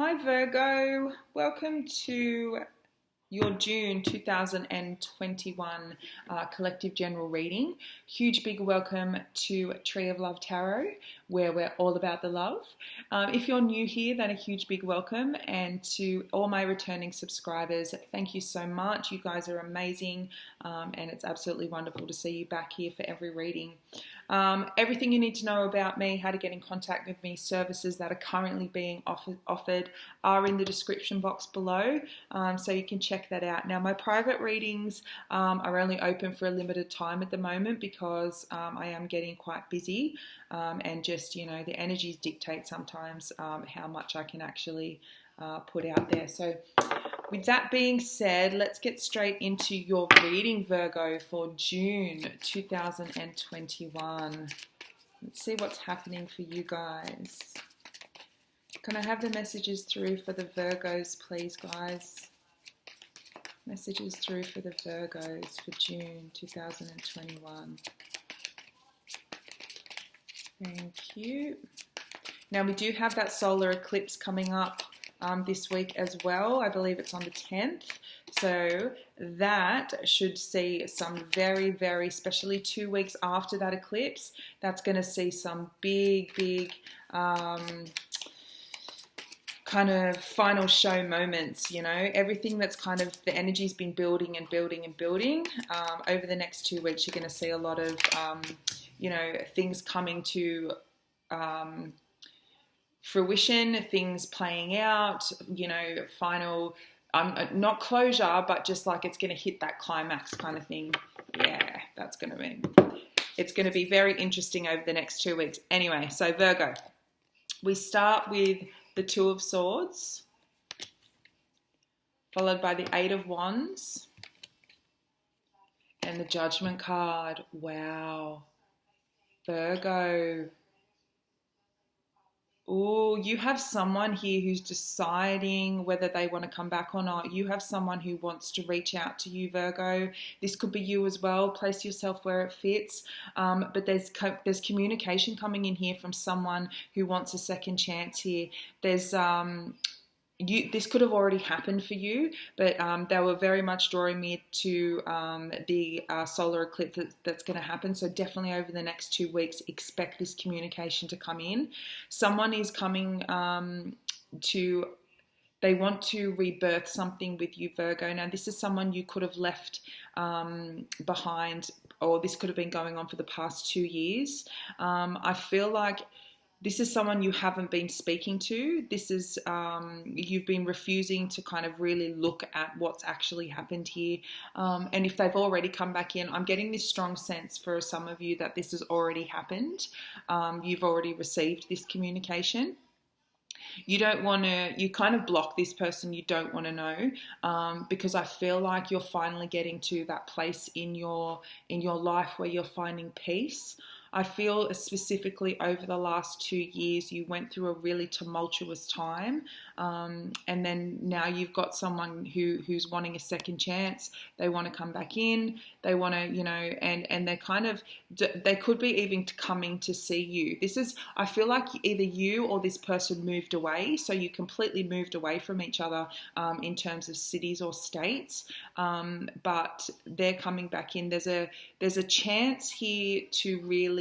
Hi Virgo, welcome to your June 2021 collective general reading. Huge big welcome to Tree of Love Tarot, where we're all about the love. If you're new here, then a huge big welcome, and to all my returning subscribers, thank you so much. You guys are amazing, and it's absolutely wonderful to see you back here for every reading. Everything you need to know about me, how to get in contact with me, services that are currently being offered are in the description box below, so you can check that out. Now, my private readings are only open for a limited time at the moment because I am getting quite busy, and just, you know, the energies dictate sometimes how much I can actually put out there. So with that being said, let's get straight into your reading, Virgo, for June 2021. Let's see what's happening for you guys. Can I have the messages through for the Virgos, please, guys? Messages through for the Virgos for June 2021. Thank you. Now, we do have that solar eclipse coming up this week as well. I believe it's on the 10th. So that should see some very, very, especially 2 weeks after that eclipse, that's going to see some big, kind of final show moments, you know, everything that's kind of, the energy's been building and building and building. Over the next 2 weeks, you're going to see a lot of, you know, things coming to fruition, things playing out, you know, final, not closure, but just like it's going to hit that climax kind of thing. Yeah, it's going to be very interesting over the next 2 weeks. Anyway, so Virgo, we start with the Two of Swords, followed by the Eight of Wands, and the Judgment card. Wow. Virgo. Oh, you have someone here who's deciding whether they want to come back or not. You have someone who wants to reach out to you, Virgo. This could be you as well. Place yourself where it fits. But there's communication coming in here from someone who wants a second chance here. There's this could have already happened for you, but they were very much drawing me to the solar eclipse that's going to happen. So definitely over the next 2 weeks, expect this communication to come in. Someone is coming they want to rebirth something with you, Virgo. Now, this is someone you could have left behind, or this could have been going on for the past 2 years. I feel like this is someone you haven't been speaking to. This is, you've been refusing to kind of really look at what's actually happened here. And if they've already come back in, I'm getting this strong sense for some of you that this has already happened. You've already received this communication. You don't want to, you kind of block this person you don't want to know, because I feel like you're finally getting to that place in your life where you're finding peace. I feel specifically over the last 2 years, you went through a really tumultuous time. And then now you've got someone who's wanting a second chance. They want to come back in. They want to, you know, and they're kind of, they could be even coming to see you. This is, I feel like either you or this person moved away. So you completely moved away from each other in terms of cities or states. But they're coming back in. There's a chance here to really,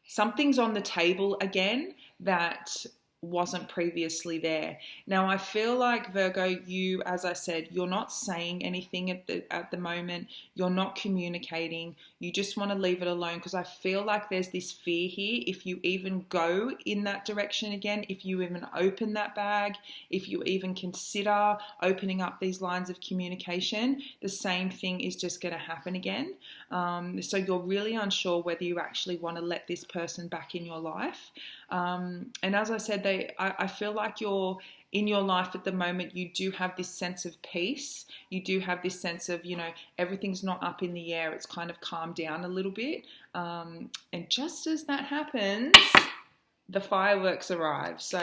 something's on the table again that wasn't previously there. Now, I feel like, Virgo, you, as I said, you're not saying anything at the moment. You're not communicating. You just want to leave it alone, because I feel like there's this fear here. If you even go in that direction again, if you even open that bag, if you even consider opening up these lines of communication, the same thing is just going to happen again. So you're really unsure whether you actually want to let this person back in your life. And as I said, I feel like you're in your life at the moment, you do have this sense of peace. You do have this sense of, you know, everything's not up in the air. It's kind of calmed down a little bit. And just as that happens, the fireworks arrive. So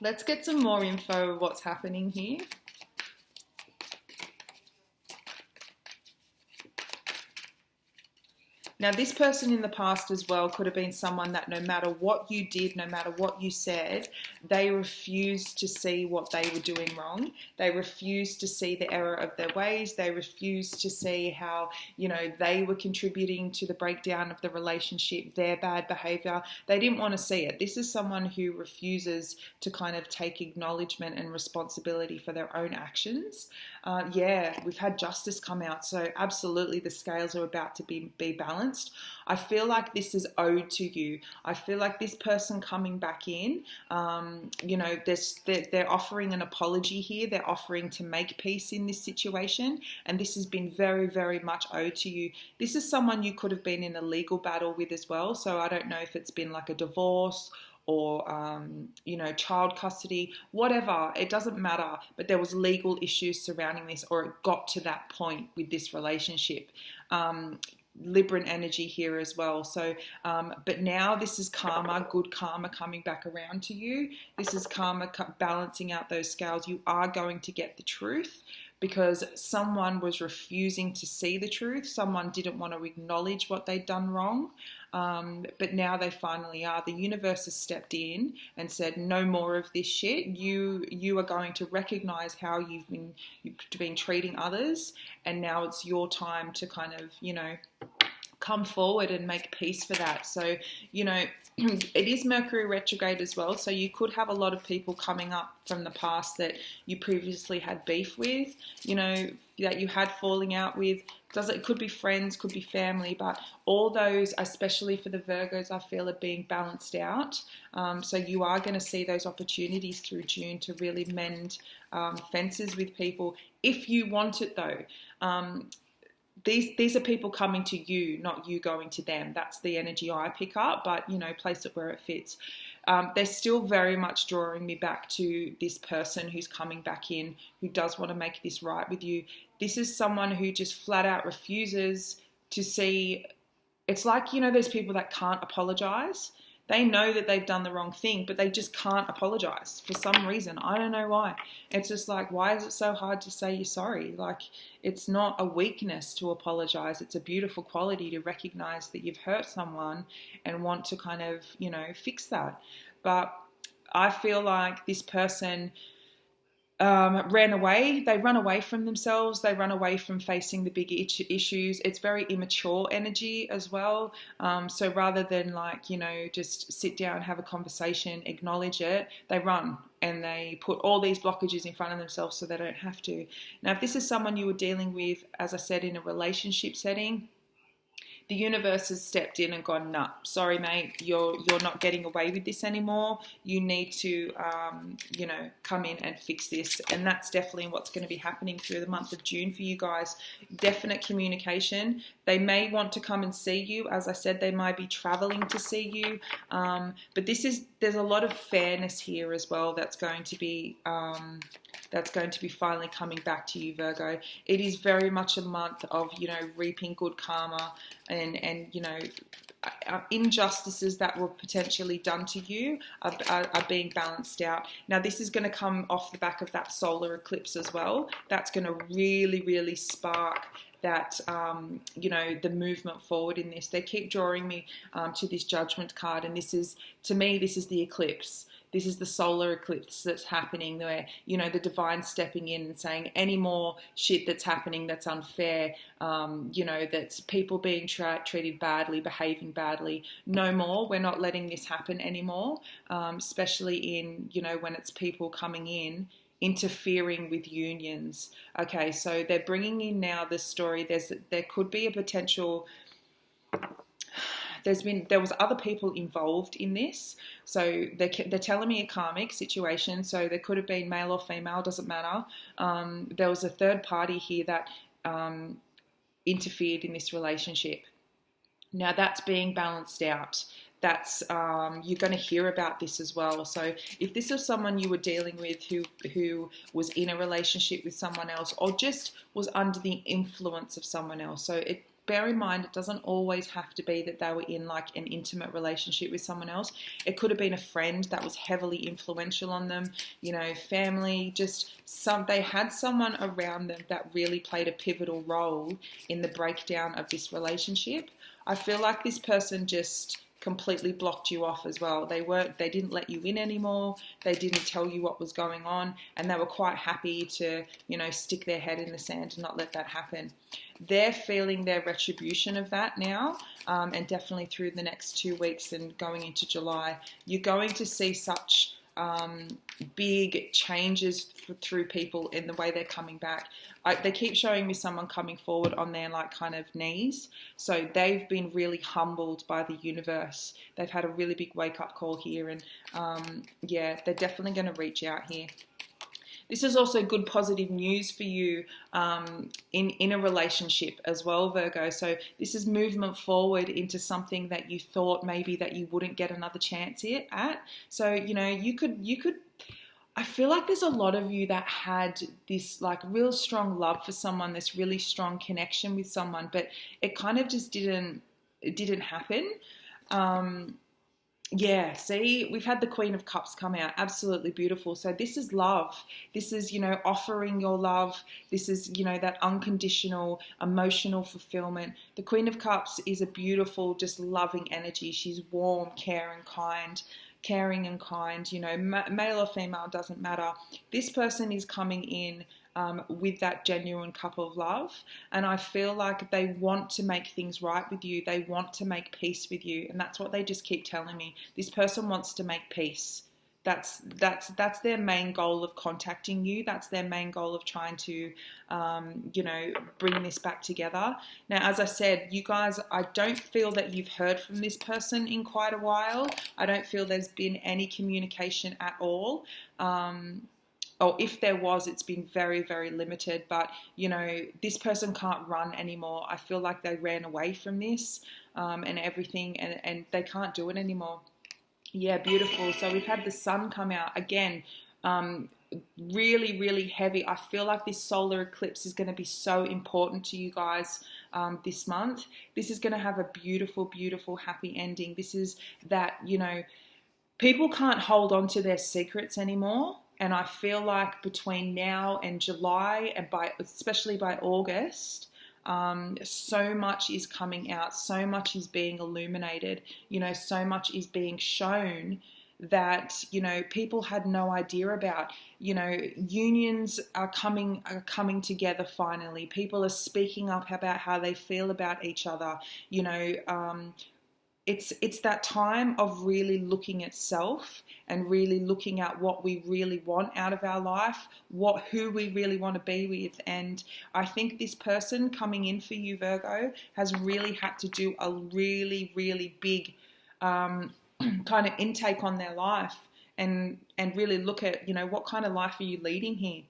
let's get some more info of what's happening here. Now, this person in the past as well could have been someone that no matter what you did, no matter what you said, they refused to see what they were doing wrong. They refused to see the error of their ways. They refused to see how, they were contributing to the breakdown of the relationship, their bad behavior. They didn't want to see it. This is someone who refuses to kind of take acknowledgement and responsibility for their own actions. We've had justice come out. So absolutely the scales are about to be balanced. I feel like this is owed to you. I feel like this person coming back in, they're offering an apology here. They're offering to make peace in this situation. And this has been very, very much owed to you. This is someone you could have been in a legal battle with as well. So I don't know if it's been like a divorce or, child custody, whatever, it doesn't matter. But there was legal issues surrounding this, or it got to that point with this relationship. Libran energy here as well. So, but now this is karma, good karma coming back around to you. This is karma balancing out those scales. You are going to get the truth because someone was refusing to see the truth. Someone didn't want to acknowledge what they'd done wrong. But now they finally are. The universe has stepped in and said, no more of this shit. You are going to recognize how you've been treating others. And now it's your time to kind of, come forward and make peace for that. So, it is Mercury retrograde as well. So you could have a lot of people coming up from the past that you previously had beef with, that you had falling out with. It could be friends, could be family, but all those, especially for the Virgos, I feel are being balanced out. So you are going to see those opportunities through June to really mend fences with people if you want it though. These are people coming to you, not you going to them. That's the energy I pick up, but, place it where it fits. They're still very much drawing me back to this person who's coming back in, who does want to make this right with you. This is someone who just flat out refuses to see. It's like, those people that can't apologize. They know that they've done the wrong thing, but they just can't apologize for some reason. I don't know why. It's just like, why is it so hard to say you're sorry? Like, it's not a weakness to apologize. It's a beautiful quality to recognize that you've hurt someone and want to kind of, fix that. But I feel like this person ran away. They run away from themselves. They run away from facing the big issues. It's very immature energy as well. So rather than just sit down, have a conversation, acknowledge it, they run and they put all these blockages in front of themselves so they don't have to. Now, if this is someone you were dealing with, as I said, in a relationship setting, the universe has stepped in and gone, nah, sorry, mate, you're not getting away with this anymore. You need to, come in and fix this. And that's definitely what's going to be happening through the month of June for you guys. Definite communication. They may want to come and see you. As I said, they might be traveling to see you. But there's a lot of fairness here as well that's going to be finally coming back to you, Virgo. It is very much a month of, reaping good karma and injustices that were potentially done to you are being balanced out. Now, this is going to come off the back of that solar eclipse as well. That's going to really, really spark that, the movement forward in this. They keep drawing me to this judgment card, and to me, this is the eclipse. This is the solar eclipse that's happening where, the divine stepping in and saying any more shit that's happening that's unfair, that's people being treated badly, behaving badly. No more. We're not letting this happen anymore, especially in, when it's people coming in, interfering with unions. Okay, so they're bringing in now the story. There could be a potential... There was other people involved in this, so they're telling me a karmic situation. So there could have been male or female, doesn't matter. There was a third party here that interfered in this relationship. Now that's being balanced out. That's you're going to hear about this as well. So if this is someone you were dealing with who was in a relationship with someone else, or just was under the influence of someone else, so bear in mind, it doesn't always have to be that they were in like an intimate relationship with someone else. It could have been a friend that was heavily influential on them, family, they had someone around them that really played a pivotal role in the breakdown of this relationship. I feel like this person just completely blocked you off as well. They didn't let you in anymore. They didn't tell you what was going on, and they were quite happy to, you know, stick their head in the sand and not let that happen. They're feeling their retribution of that now, and definitely through the next 2 weeks and going into July, you're going to see such big changes through people in the way they're coming back. They keep showing me someone coming forward on their like kind of knees. So they've been really humbled by the universe. They've had a really big wake up call here, and yeah, they're definitely going to reach out here. This is also good positive news for you in a relationship as well, Virgo. So this is movement forward into something that you thought maybe that you wouldn't get another chance at. So, you know, you could, I feel like there's a lot of you that had this like real strong love for someone, this really strong connection with someone, but it kind of just didn't happen. Yeah, see, we've had the Queen of Cups come out. Absolutely beautiful. So this is love. This is, you know, offering your love. This is, you know, that unconditional emotional fulfillment. The Queen of Cups is a beautiful, just loving energy. She's warm, caring, kind, you know, male or female, doesn't matter. This person is coming in with that genuine cup of love, and I feel like they want to make things right with you. They want to make peace with you, and that's what they just keep telling me. This person wants to make peace. That's their main goal of contacting you. That's their main goal of trying to, you know, bring this back together. Now, as I said, you guys, I don't feel that you've heard from this person in quite a while. I don't feel there's been any communication at all. Or if there was, it's been very, very limited. But, you know, this person can't run anymore. I feel like they ran away from this and everything, and they can't do it anymore. Yeah, beautiful. So we've had the sun come out again. Really, really heavy. I feel like this solar eclipse is going to be so important to you guys this month. This is going to have a beautiful, beautiful, happy ending. This is that, you know, people can't hold on to their secrets anymore. And I feel like between now and July, and especially by August, so much is coming out, so much is being illuminated, you know, so much is being shown that, you know, people had no idea about. You know, unions are coming together finally. People are speaking up about how they feel about each other. You know, it's that time of really looking at self and really looking at what we really want out of our life, who we really want to be with. And I think this person coming in for you, Virgo, has really had to do a really, really big kind of intake on their life and really look at, you know, what kind of life are you leading here?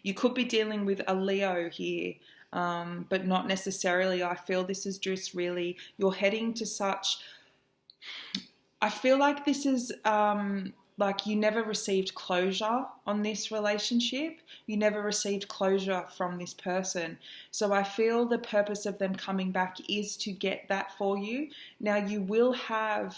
You could be dealing with a Leo here, but not necessarily. I feel this is just really, you're heading to such, I feel like this is like you never received closure on this relationship. You never received closure from this person. So I feel the purpose of them coming back is to get that for you. Now you will have,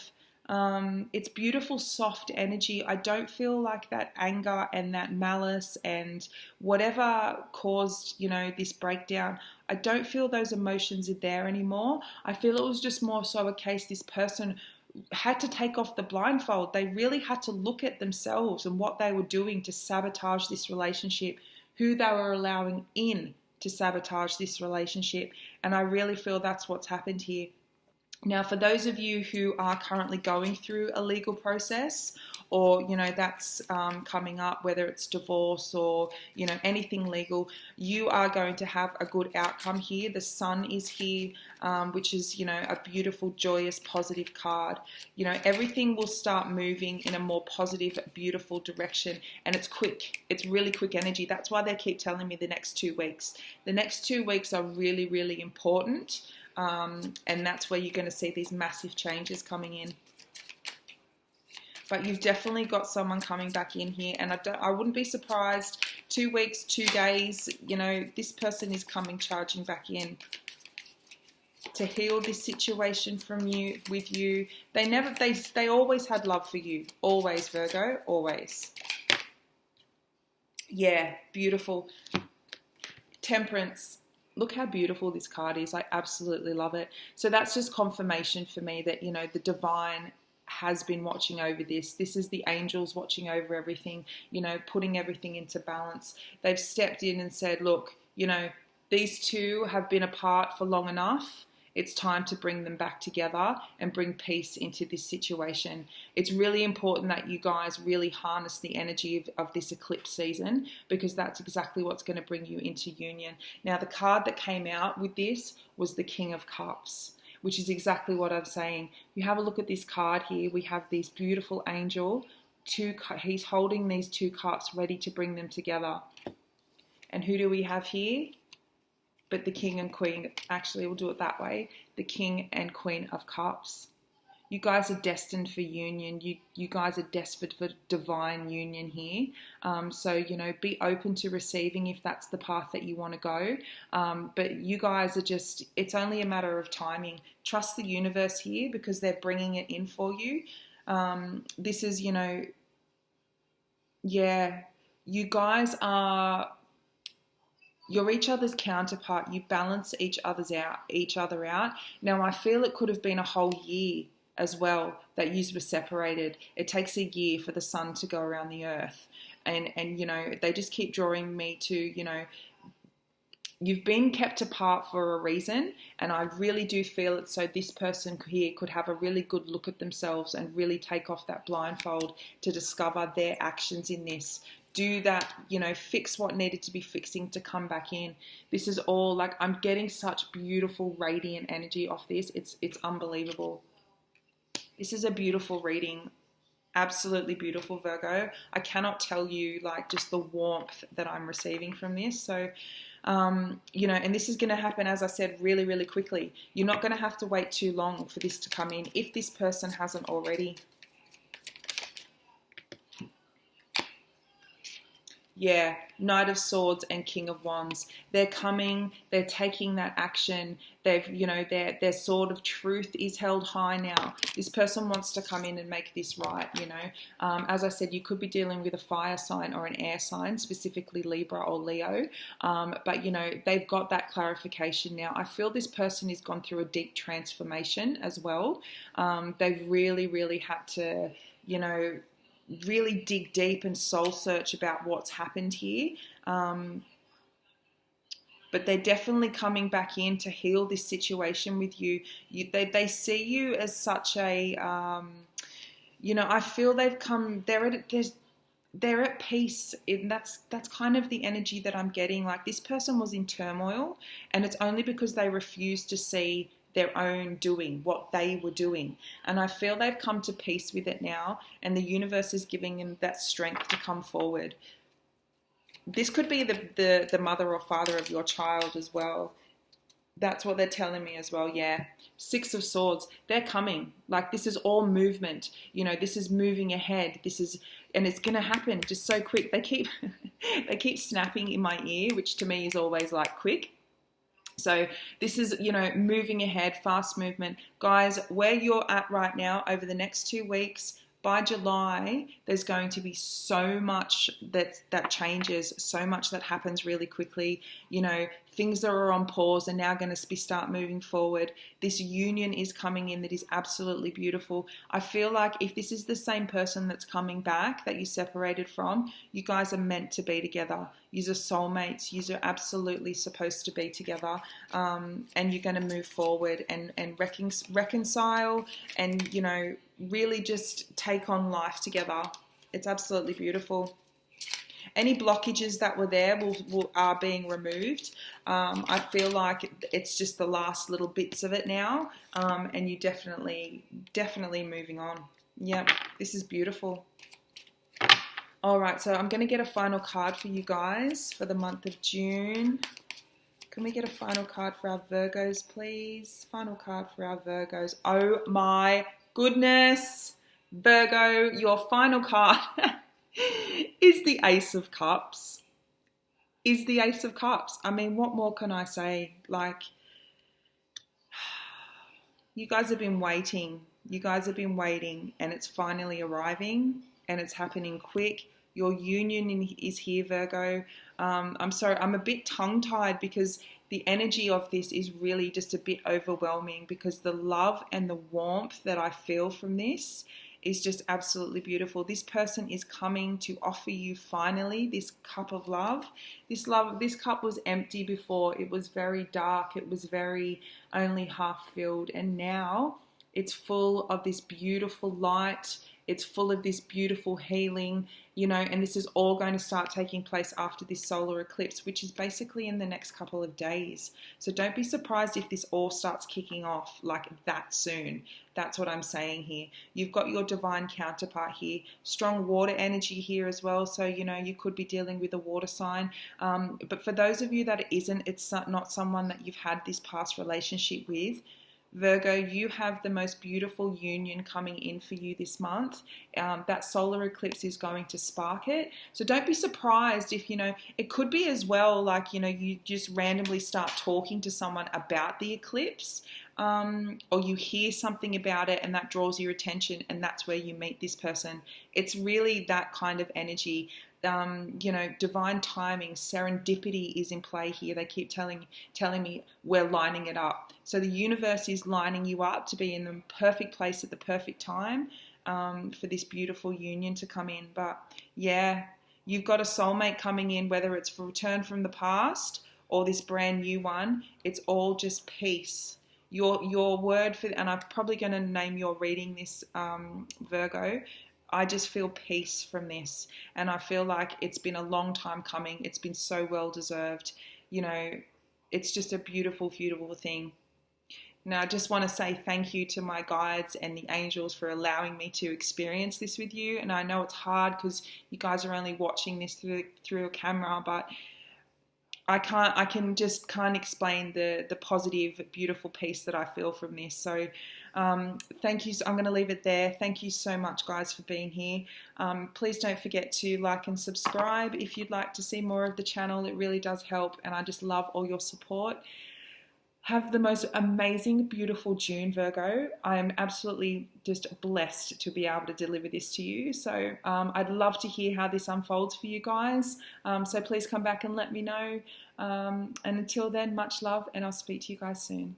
it's beautiful, soft energy. I don't feel like that anger and that malice and whatever caused, you know, this breakdown, I don't feel those emotions are there anymore. I feel it was just more so a case this person had to take off the blindfold. They really had to look at themselves and what they were doing to sabotage this relationship, who they were allowing in to sabotage this relationship. And I really feel that's what's happened here. Now, for those of you who are currently going through a legal process, or, you know, that's coming up, whether it's divorce or, you know, anything legal, you are going to have a good outcome here. The sun is here, which is, you know, a beautiful, joyous, positive card. You know, everything will start moving in a more positive, beautiful direction, and it's quick. It's really quick energy. That's why they keep telling me the next 2 weeks. The next 2 weeks are really, really important. And that's where you're going to see these massive changes coming in. But you've definitely got someone coming back in here, and I wouldn't be surprised. 2 weeks, 2 days, you know, this person is coming charging back in to heal this situation from you, with you. They always had love for you. Always, Virgo, always. Yeah, beautiful. Temperance. Look how beautiful this card is. I absolutely love it. So that's just confirmation for me that, you know, the divine has been watching over this. This is the angels watching over everything, you know, putting everything into balance. They've stepped in and said, look, you know, these two have been apart for long enough. It's time to bring them back together and bring peace into this situation. It's really important that you guys really harness the energy of this eclipse season, because that's exactly what's going to bring you into union. Now, the card that came out with this was the King of Cups, which is exactly what I'm saying. You have a look at this card here. We have this beautiful angel. He's holding these two cups ready to bring them together. And who do we have here? But the King and Queen. Actually, we'll do it that way. The King and Queen of Cups. You guys are destined for union. You guys are destined for divine union here. So, you know, be open to receiving if that's the path that you want to go. But you guys are just, it's only a matter of timing. Trust the universe here, because they're bringing it in for you. This is, you know, yeah, you guys are... You're each other's counterpart. You balance each other out. Now, I feel it could have been a whole year as well that you were separated. It takes a year for the sun to go around the earth. And you know, they just keep drawing me to, you know, you've been kept apart for a reason. And I really do feel it. So this person here could have a really good look at themselves and really take off that blindfold to discover their actions in this. Do that, you know, fix what needed to be fixing to come back in. This is all like, I'm getting such beautiful radiant energy off this. It's unbelievable. This is a beautiful reading. Absolutely beautiful, Virgo. I cannot tell you like just the warmth that I'm receiving from this. So, you know, and this is going to happen, as I said, really, really quickly. You're not going to have to wait too long for this to come in if this person hasn't already. Yeah, Knight of Swords and King of Wands. They're coming, they're taking that action. They've, you know, their sword of truth is held high now. This person wants to come in and make this right, you know. As I said, you could be dealing with a fire sign or an air sign, specifically Libra or Leo. But, you know, they've got that clarification now. I feel this person has gone through a deep transformation as well. They've really, really had to, you know, really dig deep and soul search about what's happened here. But they're definitely coming back in to heal this situation with you. They see you as such a, you know, I feel they've come, they're at peace. And that's kind of the energy that I'm getting. Like, this person was in turmoil, and it's only because they refused to see their own doing, what they were doing. And I feel they've come to peace with it now, and the universe is giving them that strength to come forward. This could be the mother or father of your child as well. That's what they're telling me as well, yeah. Six of Swords, they're coming. Like, this is all movement. You know, this is moving ahead. This is, and it's going to happen just so quick. They keep, they keep snapping in my ear, which to me is always like quick. So this is, you know, moving ahead, fast movement. Guys, where you're at right now, over the next 2 weeks, by July, there's going to be so much that changes, so much that happens really quickly. You know, things that are on pause are now going to start moving forward. This union is coming in that is absolutely beautiful. I feel like if this is the same person that's coming back that you separated from, you guys are meant to be together. You're soulmates. You're absolutely supposed to be together. And you're going to move forward and reconcile and, you know, really just take on life together. It's absolutely beautiful. Any blockages that were there are being removed. I feel like it's just the last little bits of it now, and you definitely moving on. Yeah, this is beautiful. All right, so I'm going to get a final card for you guys for the month of June. Can we get a final card for our Virgos, please? Final card for our Virgos. Oh my goodness, Virgo, your final card is the Ace of Cups. Is the Ace of Cups. I mean, what more can I say? Like, you guys have been waiting. You guys have been waiting, and it's finally arriving, and it's happening quick. Your union is here, Virgo. I'm sorry, I'm a bit tongue-tied because the energy of this is really just a bit overwhelming, because the love and the warmth that I feel from this is just absolutely beautiful. This person is coming to offer you finally this cup of love. This cup was empty before. It was very dark. It was very only half filled. And now it's full of this beautiful light. It's full of this beautiful healing, you know, and this is all going to start taking place after this solar eclipse, which is basically in the next couple of days. So don't be surprised if this all starts kicking off like that soon. That's what I'm saying here. You've got your divine counterpart here, strong water energy here as well. So, you know, you could be dealing with a water sign. But for those of you that it isn't, it's not someone that you've had this past relationship with, Virgo, you have the most beautiful union coming in for you this month. That solar eclipse is going to spark it. So don't be surprised if, you know, it could be as well like, you know, you just randomly start talking to someone about the eclipse, or you hear something about it and that draws your attention, and that's where you meet this person. It's really that kind of energy. You know, divine timing, serendipity is in play here. They keep telling me we're lining it up. So the universe is lining you up to be in the perfect place at the perfect time, for this beautiful union to come in. But yeah, you've got a soulmate coming in, whether it's for return from the past or this brand new one. It's all just peace. Your word for, and I'm probably going to name your reading this, Virgo, I just feel peace from this, and I feel like it's been a long time coming. It's been so well deserved. You know, it's just a beautiful, beautiful thing. Now, I just want to say thank you to my guides and the angels for allowing me to experience this with you. And I know it's hard because you guys are only watching this through a camera, but I can just can't explain the positive, beautiful peace that I feel from this. So thank you. I'm going to leave it there. Thank you so much, guys, for being here. Please don't forget to like and subscribe if you'd like to see more of the channel. It really does help, and I just love all your support. Have the most amazing, beautiful June, Virgo. I am absolutely just blessed to be able to deliver this to you. So I'd love to hear how this unfolds for you guys. So please come back and let me know. And until then, much love, and I'll speak to you guys soon.